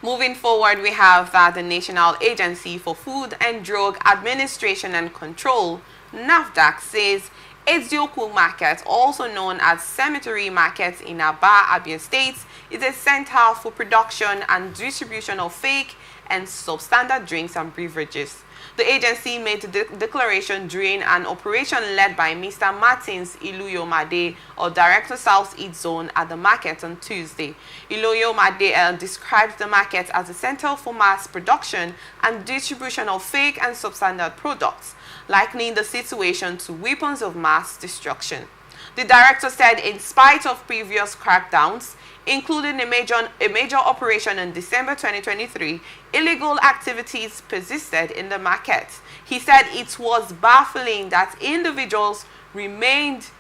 Moving forward, we have that the National Agency for Food and Drug Administration and Control, Nafdac, says Eziukwu Market, also known as Cemetery Market in Abia State, is a center for production and distribution of fake and substandard drinks and beverages. The agency made the declaration during an operation led by Mr. Martins Iluyomade, or Director South East Zone, at the market on Tuesday. Iluyomade described the market as a center for mass production and distribution of fake and substandard products, likening the situation to weapons of mass destruction. The director said in spite of previous crackdowns, including a major operation in December 2023, illegal activities persisted in the market. He said it was baffling that individuals remained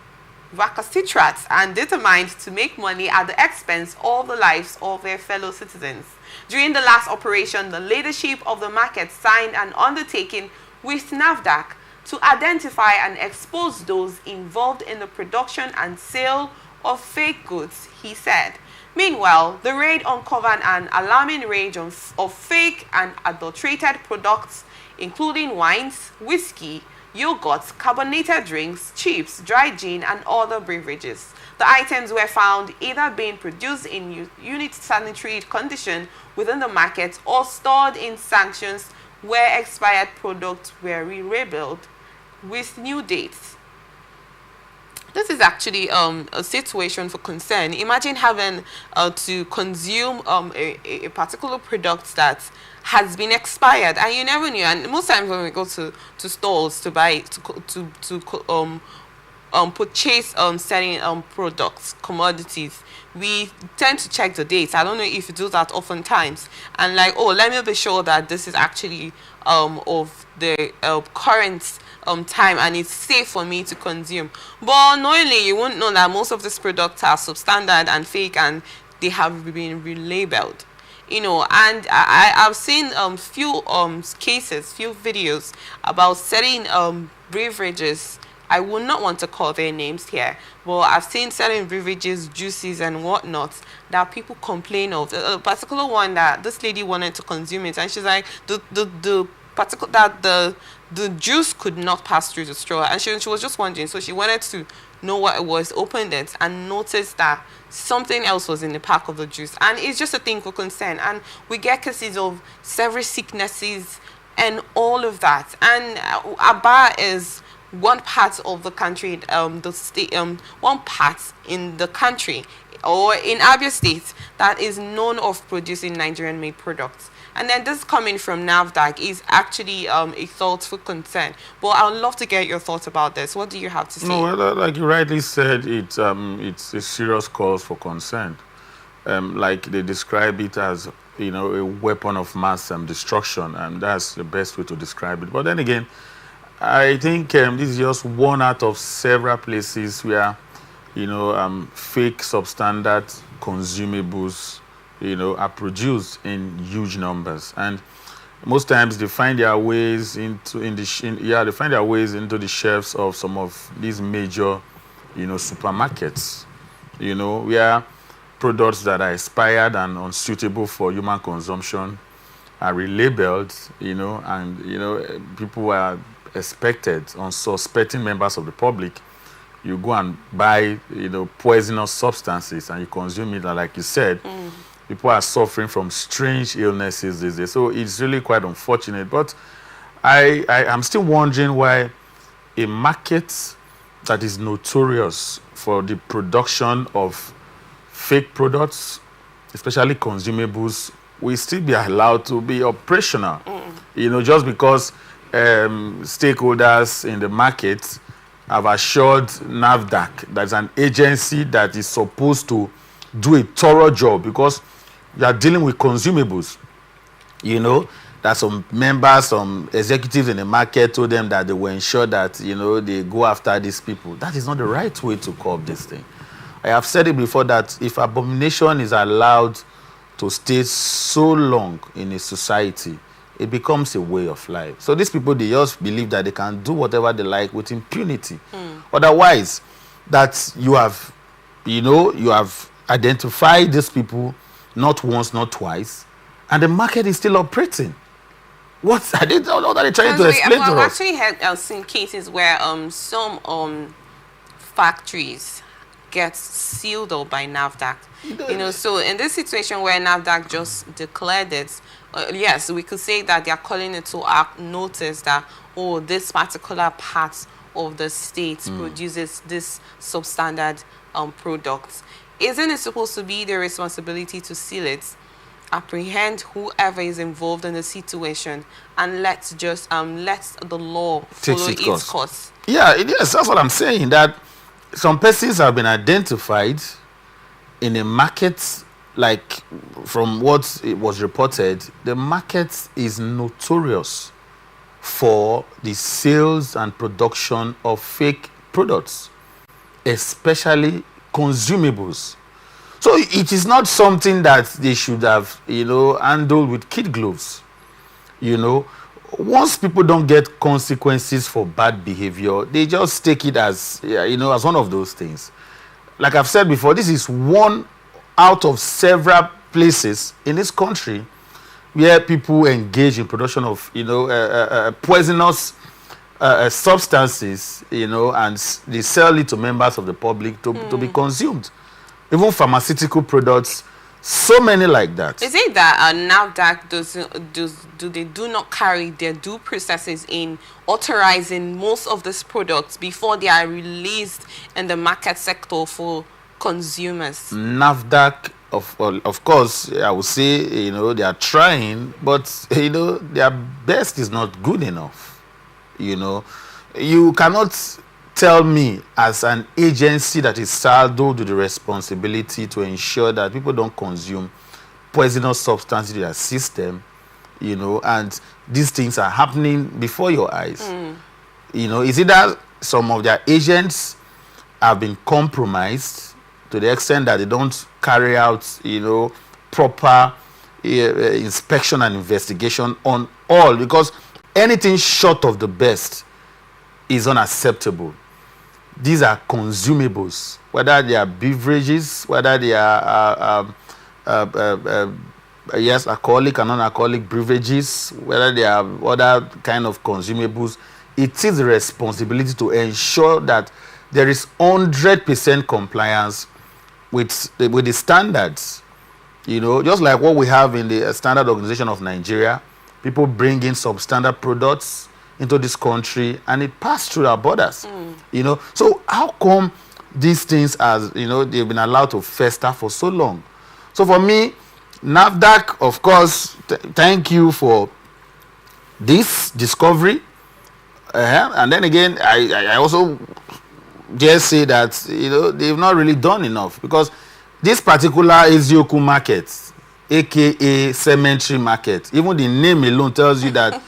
recalcitrant and determined to make money at the expense of the lives of their fellow citizens. During the last operation, the leadership of the market signed an undertaking with Nafdac to identify and expose those involved in the production and sale of fake goods, he said. Meanwhile, the raid uncovered an alarming range of fake and adulterated products, including wines, whiskey, yogurts, carbonated drinks, chips, dry gin, and other beverages. The items were found either being produced in unit sanitary condition within the market or stored in sanctions where expired products were relabeled with new dates. This is actually a situation for concern. Imagine having to consume a particular product that has been expired and you never knew. And most times when we go to stores to buy purchase certain products, commodities, we tend to check the dates. I don't know if you do that oftentimes. And like, oh, let me be sure that this is actually of the current time and it's safe for me to consume. But unknowingly, you won't know that most of these products are substandard and fake and they have been relabeled. You know, and I've seen few cases, few videos about certain beverages. I would not want to call their names here, but I've seen certain beverages, juices and whatnot that people complain of. A particular one that this lady wanted to consume it, and she's like, the juice could not pass through the straw, and she was just wondering, so she wanted to know what it was, opened it, and noticed that something else was in the pack of the juice. And it's just a thing for concern, and we get cases of several sicknesses and all of that. And Aba is one part of the country, the state, one part in the country, or in Abia State, that is known of producing Nigerian-made products. And then this coming from Nafdac is actually a thoughtful concern. But I would love to get your thoughts about this. What do you have to say? No, well, like you rightly said, it's a serious cause for concern. Like they describe it as, you know, a weapon of mass destruction, and that's the best way to describe it. But then again, I think this is just one out of several places where, you know, fake substandard consumables, you know, are produced in huge numbers, and most times they find their ways into the shelves of some of these major, you know, supermarkets, you know, where products that are expired and unsuitable for human consumption are relabeled, you know, and you know, people are expected, unsuspecting members of the public, you go and buy, you know, poisonous substances and you consume it, and like you said, people are suffering from strange illnesses these days. So it's really quite unfortunate. But I'm still wondering why a market that is notorious for the production of fake products, especially consumables, will still be allowed to be operational. You know, just because stakeholders in the market have assured Nafdac, that's an agency that is supposed to do a thorough job, because you are dealing with consumables. You know, that some members, some executives in the market told them that they will ensure that, you know, they go after these people. That is not the right way to curb this thing. I have said it before that if abomination is allowed to stay so long in a society, it becomes a way of life. So these people, they just believe that they can do whatever they like with impunity. Otherwise, that you have, you know, you have identified these people not once, not twice, and the market is still operating. What are they trying to explain to us? I've actually had seen cases where some factories get sealed up by Nafdac. So in this situation where Nafdac just declared it, yes, we could say that they are calling it to notice that, oh, this particular part of the state produces this substandard product. Isn't it supposed to be their responsibility to seal it, apprehend whoever is involved in the situation, and let the law follow its course? Yeah, yes, that's what I'm saying, that some persons have been identified in a market, like from what it was reported, the market is notorious for the sales and production of fake products, especially consumables. So it is not something that they should have, handled with kid gloves. Once people don't get consequences for bad behavior, they just take it as, as one of those things. Like I've said before, this is one out of several places in this country where people engage in production of, poisonous substances, and they sell it to members of the public to be consumed. Even pharmaceutical products, so many like that. Is it that Nafdac do not carry their due processes in authorizing most of these products before they are released in the market sector for consumers? Nafdac, of course, I would say, they are trying, but, their best is not good enough. You cannot tell me, as an agency that is saddled with the responsibility to ensure that people don't consume poisonous substances in their system, and these things are happening before your eyes. Is it that some of their agents have been compromised to the extent that they don't carry out, proper inspection and investigation on all? Because anything short of the best is unacceptable. These are consumables, whether they are beverages, whether they are alcoholic and non-alcoholic beverages, whether they are other kind of consumables. It is the responsibility to ensure that there is 100% compliance with the standards. Just like what we have in the Standard Organization of Nigeria, people bring in substandard products into this country and it passed through our borders. So how come these things, as they've been allowed to fester for so long? So for me, Nafdac, of course, thank you for this discovery. And then again, I also dare say that they've not really done enough, because this particular Eziukwu Market, aka Cemetery Market, even the name alone tells you that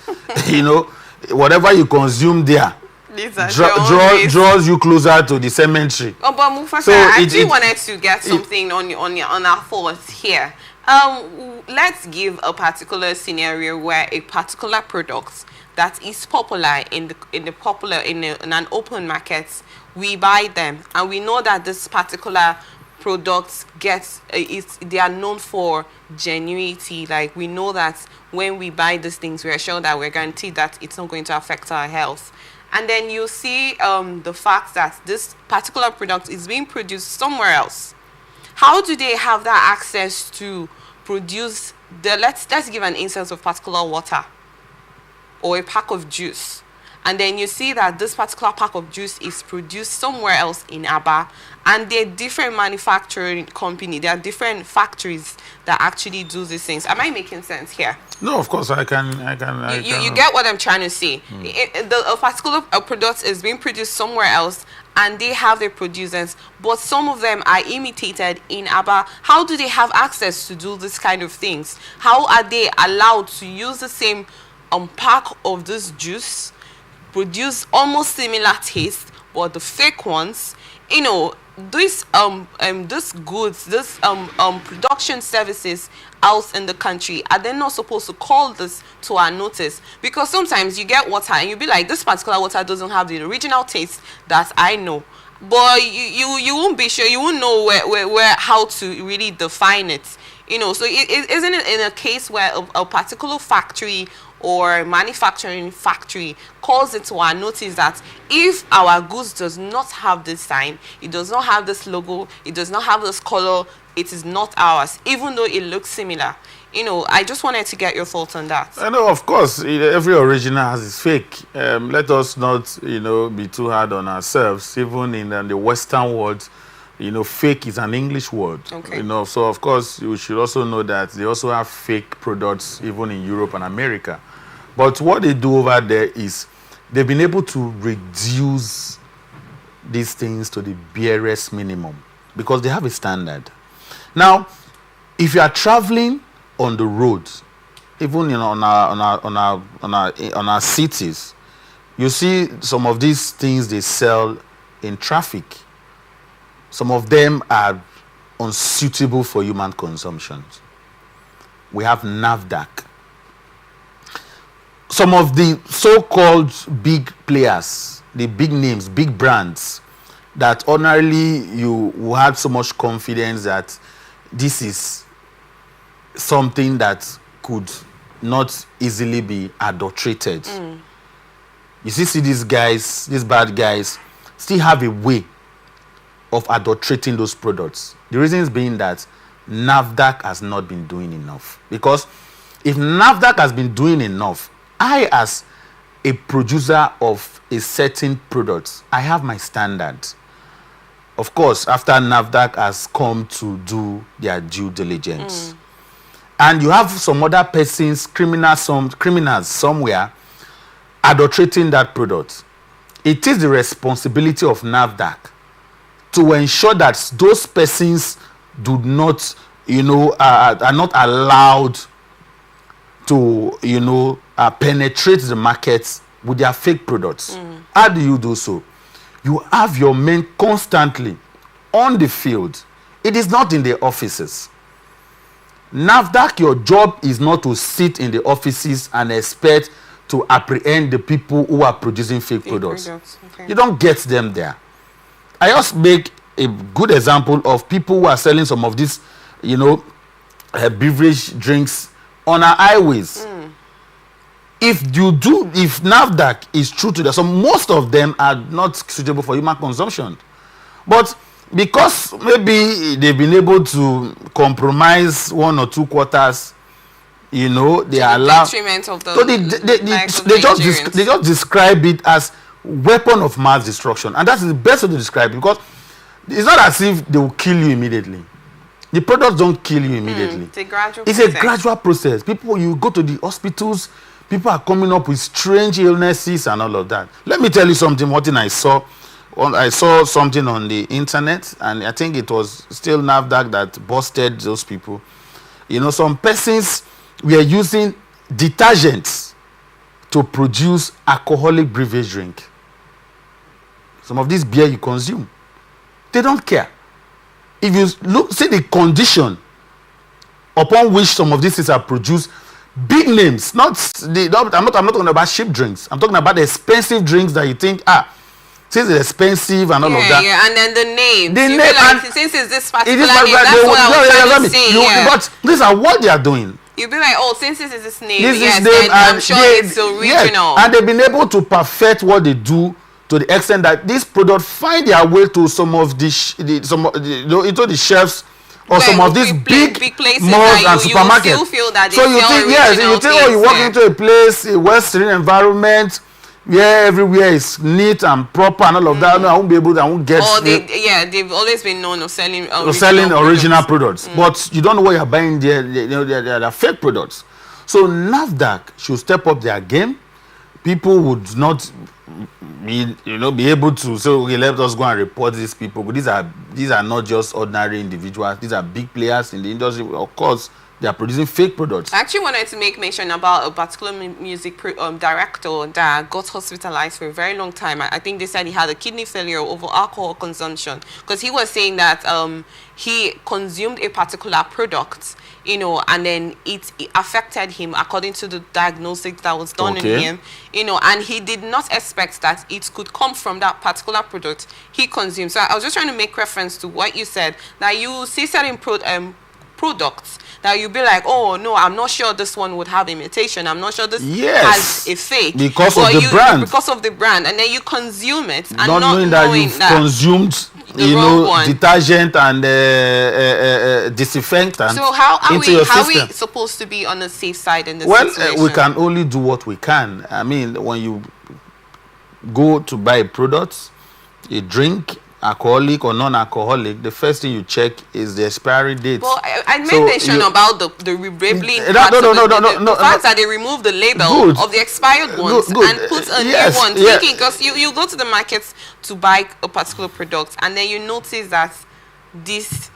whatever you consume there draws you closer to the cemetery. Oh, but Mufasa, so I actually wanted to get something on our thoughts here. Let's give a particular scenario where a particular product that is popular in an open market, we buy them, and we know that this particular products they are known for genuinity. Like, we know that when we buy these things, we are sure that we're guaranteed that it's not going to affect our health. And then you see the fact that this particular product is being produced somewhere else. How do they have that access to produce let's give an instance of particular water or a pack of juice, and then you see that this particular pack of juice is produced somewhere else in Aba, and they're different manufacturing company, there are different factories that actually do these things. Am I making sense here? No, of course I can. You get what I'm trying to say. A particular product is being produced somewhere else, and they have their producers, but some of them are imitated in Aba. How do they have access to do this kind of things? How are they allowed to use the same pack of this juice, produce almost similar taste, but the fake ones, this goods, this production services out in the country, are they not supposed to call this to our notice? Because sometimes you get water and you'll be like, this particular water doesn't have the original taste that I know, but you won't be sure, you won't know where how to really define it. You know, so isn't it in a case where a particular factory or manufacturing factory calls it to our notice that if our goods does not have this sign, it does not have this logo, it does not have this color, it is not ours, even though it looks similar. You know, I just wanted to get your thoughts on that. I know, of course, every original has its fake. Let us not, be too hard on ourselves. Even in the Western world, fake is an English word. Okay. So of course, you should also know that they also have fake products even in Europe and America. But what they do over there is they've been able to reduce these things to the barest minimum because they have a standard. Now, if you are traveling on the road, even on our cities, you see some of these things they sell in traffic. Some of them are unsuitable for human consumption. We have Nafdac. Some of the so-called big players, the big names, big brands, that ordinarily you had so much confidence that this is something that could not easily be adulterated. You see these guys, these bad guys, still have a way of adulterating those products. The reason is being that Nafdac has not been doing enough. Because if Nafdac has been doing enough, I, as a producer of a certain product, I have my standard. Of course, after Nafdac has come to do their due diligence. And you have some other persons, criminals somewhere, adulterating that product. It is the responsibility of Nafdac to ensure that those persons do not, are not allowed to, penetrate the markets with their fake products. How do you do so? You have your men constantly on the field. It is not in the offices. Nafdac, your job is not to sit in the offices and expect to apprehend the people who are producing fake products. Okay. You don't get them there. I just make a good example of people who are selling some of these, beverage drinks on our highways. If Nafdac is true to that, so most of them are not suitable for human consumption. But because maybe they've been able to compromise 1 or 2 quarters, they allow. So they just describe it as weapon of mass destruction, and that's the best way to describe it, because it's not as if they will kill you immediately. The products don't kill you immediately. It's a gradual process. People, you go to the hospitals, people are coming up with strange illnesses and all of that. Let me tell you something. One thing I saw something on the internet, and I think it was still Nafdac that busted those people. Some persons were using detergents to produce alcoholic beverage drink. Some of this beer you consume, they don't care. If you see the condition upon which some of these things are produced, big names, I'm not talking about cheap drinks. I'm talking about the expensive drinks that you think, since it's expensive and all of that. Yeah, and then the name. Since it's this particular name, that's what I was trying to say. But these are what they are doing. You'll be like, since this is this name, then I'm sure it's original. Yes, and they've been able to perfect what they do to the extent that these products find their way to some of the shelves or some of these big malls and supermarkets. You feel that so you think, you walk into a place, a well-serene environment, where everywhere is neat and proper and all of that. No, I won't be able to. I won't get. They've always been known of selling original products. But you don't know what you're buying there. They're fake products. So Nafdac should step up their game. People would not be able to say, okay, let us go and report these people. But these are not just ordinary individuals. These are big players in the industry. Of course, they are producing fake products. I actually wanted to make mention about a particular music director that got hospitalized for a very long time. I think they said he had a kidney failure over alcohol consumption, because he was saying that he consumed a particular product, and then it affected him according to the diagnosis that was done in him, and he did not expect that it could come from that particular product he consumed. So I was just trying to make reference to what you said, that you see certain products that you'll be like, oh no, I'm not sure this one would have imitation. I'm not sure this Yes. has a fake. Because of the brand. Because of the brand. And then you consume it and not knowing that you've consumed, the wrong one. detergent and disinfectant So how are into your how system. we supposed to be on the safe side in this Well, situation? we can only do what we can. I mean, when you go to buy a product, a drink, alcoholic or non-alcoholic, the first thing you check is the expiry date. Well, I made mention about the labeling. The fact that they remove the label of the expired ones and put a new one. Thinking, because you go to the market to buy a particular product and then you notice that this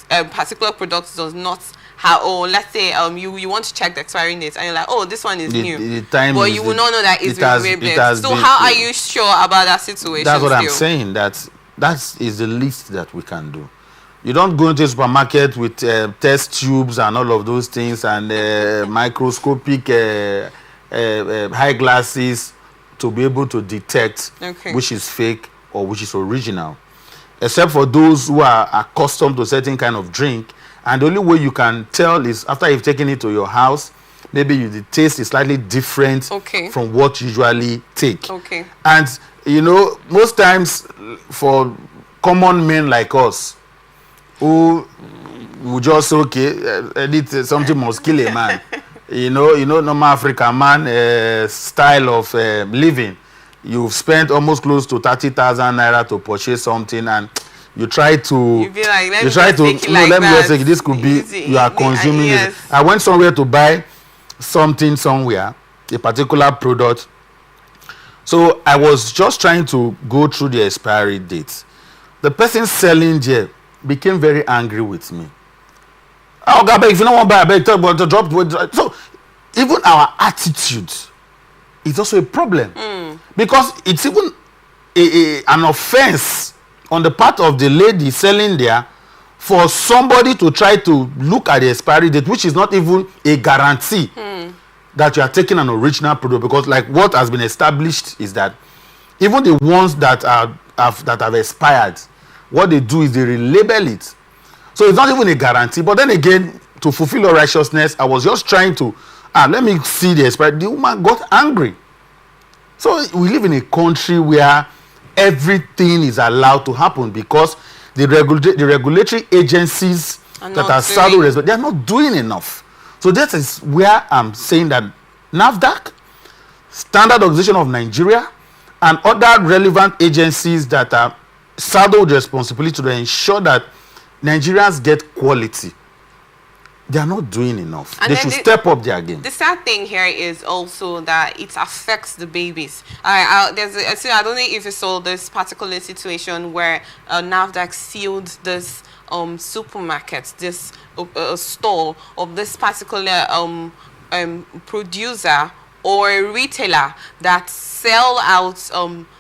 particular product does not have, or let's say you want to check the expiry date and you're like, oh, this one is new. The time but is you will not know that it's labeled. So how are you sure about that situation? That's what I'm saying. That is the least that we can do. You don't go into a supermarket with test tubes and all of those things and microscopic high glasses to be able to detect which is fake or which is original. Except for those who are accustomed to a certain kind of drink. And the only way you can tell is after you've taken it to your house, maybe the taste is slightly different from what you usually take. And you know, most times for common men like us, who would just say, something must kill a man. you know, normal African man style of living. You've spent almost close to 30,000 naira to purchase something, and you try to. Be like, let me just take this could be easy. You are consuming it. I went somewhere to buy something somewhere, a particular product. So I was just trying to go through the expiry dates. The person selling there became very angry with me. Oh, God, if you don't want to buy, I beg, talk about the drop. So even our attitude is also a problem. Because it's even an offense on the part of the lady selling there for somebody to try to look at the expiry date, which is not even a guarantee that you are taking an original product. Because like what has been established is that even the ones that have expired, what they do is they relabel it. So it's not even a guarantee. But then again, to fulfill our righteousness, I was just trying to let me see the expiry. The woman got angry. So we live in a country where everything is allowed to happen because the regulatory agencies that are saddled, they are not doing enough. So that is where I'm saying that Nafdac, Standard Organization of Nigeria, and other relevant agencies that are saddled responsibility to ensure that Nigerians get quality. They are not doing enough. And they should step up their game. The sad thing here is also that it affects the babies. I don't know if you saw this particular situation where Nafdac sealed this supermarket, this store of this particular producer or a retailer that sell out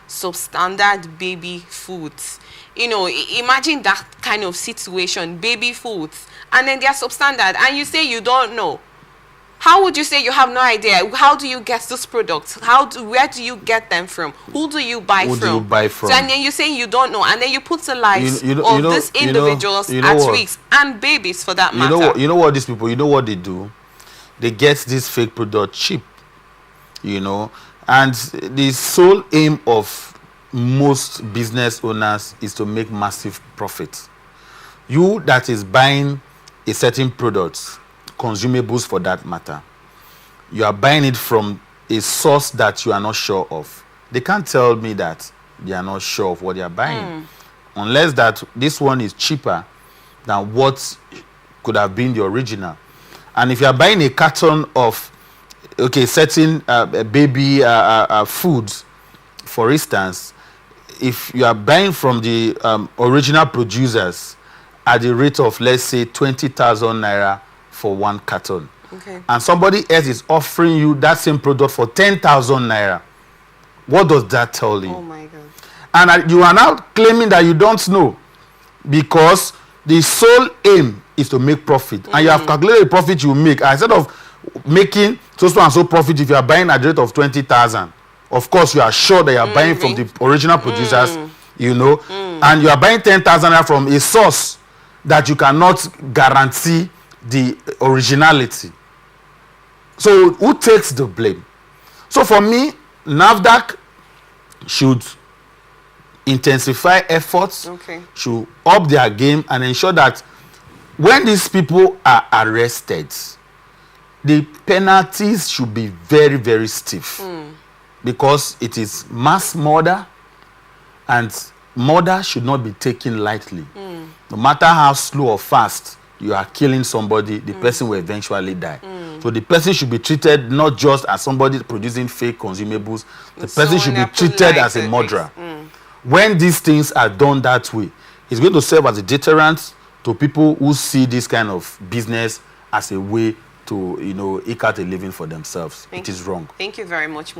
substandard baby foods. You know, imagine that kind of situation, baby foods, and then they are substandard, and you say you don't know. How would you say you have no idea? How do you get those products? Where do you get them from? Who do you buy from? Who do you buy from? So, and then you say you don't know, and then you put the lives of these individuals at risk, and babies for that matter. You know what these people, you know what they do? They get this fake product cheap, you know, and the sole aim of most business owners is to make massive profits. You that is buying a certain product, consumables for that matter, you are buying it from a source that you are not sure of. They can't tell me that they are not sure of what they are buying. Unless that this one is cheaper than what could have been the original. And if you are buying a carton of certain baby foods, for instance, if you are buying from the original producers at the rate of, let's say, 20,000 naira for one carton, and somebody else is offering you that same product for 10,000 naira, what does that tell you? Oh my God. And you are now claiming that you don't know, because the sole aim is to make profit, and you have calculated the profit you make. Instead of making so and so profit, if you are buying at the rate of 20,000, of course you are sure that you are buying from the original producers, you know, and you are buying 10,000 from a source that you cannot guarantee the originality. So who takes the blame? So for me, Nafdac should intensify efforts, should up their game and ensure that when these people are arrested, the penalties should be very, very stiff. Because it is mass murder, and murder should not be taken lightly. No matter how slow or fast you are killing somebody, the person will eventually die. So the person should be treated not just as somebody producing fake consumables, the person should be treated as a murderer. When these things are done that way, it's going to serve as a deterrent to people who see this kind of business as a way to, eke out a living for themselves. It is wrong. Thank you very much.